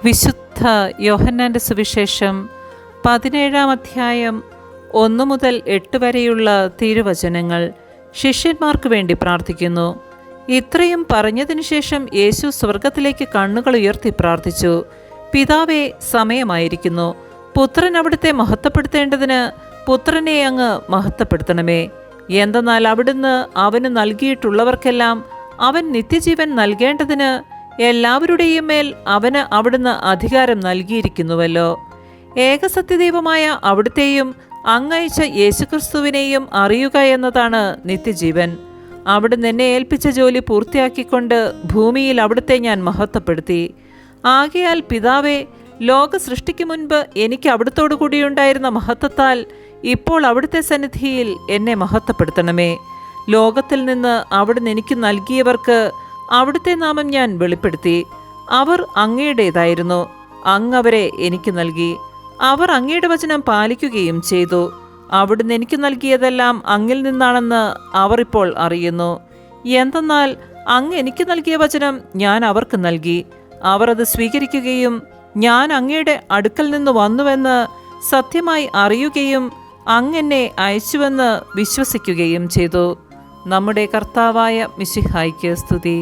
വിശുദ്ധ യോഹന്നാൻ്റെ സുവിശേഷം 17-ാം അധ്യായം 1 മുതൽ 8 വരെയുള്ള തിരുവചനങ്ങൾ. ശിഷ്യന്മാർക്ക് വേണ്ടി പ്രാർത്ഥിക്കുന്നു. ഇത്രയും പറഞ്ഞതിനു ശേഷം യേശു സ്വർഗത്തിലേക്ക് കണ്ണുകൾ ഉയർത്തി പ്രാർത്ഥിച്ചു. പിതാവേ, സമയമായിരിക്കുന്നു. പുത്രൻ അവിടുത്തെ മഹത്വപ്പെടുത്തേണ്ടതിന് പുത്രനെ അങ്ങ് മഹത്വപ്പെടുത്തണമേ. എന്തെന്നാൽ അവിടുന്ന് അവന് നൽകിയിട്ടുള്ളവർക്കെല്ലാം അവൻ നിത്യജീവൻ നൽകേണ്ടതിന് എല്ലാവരുടെയും മേൽ അവന് അവിടുന്ന് അധികാരം നൽകിയിരിക്കുന്നുവല്ലോ. ഏകസത്യദൈവമായ അവിടുത്തെയും അങ്ങയച്ച യേശുക്രിസ്തുവിനെയും അറിയുക എന്നതാണ് നിത്യജീവൻ. അവിടുന്ന് എന്നെ ഏൽപ്പിച്ച ജോലി പൂർത്തിയാക്കിക്കൊണ്ട് ഭൂമിയിൽ അവിടുത്തെ ഞാൻ മഹത്വപ്പെടുത്തി. ആകയാൽ പിതാവേ, ലോക സൃഷ്ടിക്ക് മുൻപ് എനിക്ക് അവിടുത്തോടു കൂടിയുണ്ടായിരുന്ന മഹത്വത്താൽ ഇപ്പോൾ അവിടുത്തെ സന്നിധിയിൽ എന്നെ മഹത്വപ്പെടുത്തണമേ. ലോകത്തിൽ നിന്ന് അവിടുന്ന് എനിക്ക് നൽകിയവർക്ക് അവിടുത്തെ നാമം ഞാൻ വെളിപ്പെടുത്തി. അവർ അങ്ങയുടേതായിരുന്നു. അങ്ങ് അവരെ എനിക്ക് നൽകി. അവർ അങ്ങയുടെ വചനം പാലിക്കുകയും ചെയ്തു. അവിടുന്ന് എനിക്ക് നൽകിയതെല്ലാം അങ്ങിൽ നിന്നാണെന്ന് അവർ ഇപ്പോൾ അറിയുന്നു. എന്തെന്നാൽ അങ്ങ് എനിക്ക് നൽകിയ വചനം ഞാൻ അവർക്ക് നൽകി. അവർ അത് സ്വീകരിക്കുകയും ഞാൻ അങ്ങയുടെ അടുക്കൽ നിന്ന് വന്നുവെന്ന് സത്യമായി അറിയുകയും അങ്ങ് എന്നെ അയച്ചുവെന്ന് വിശ്വസിക്കുകയും ചെയ്തു. നമ്മുടെ കർത്താവായ മിശിഹായ്ക്ക് സ്തുതി.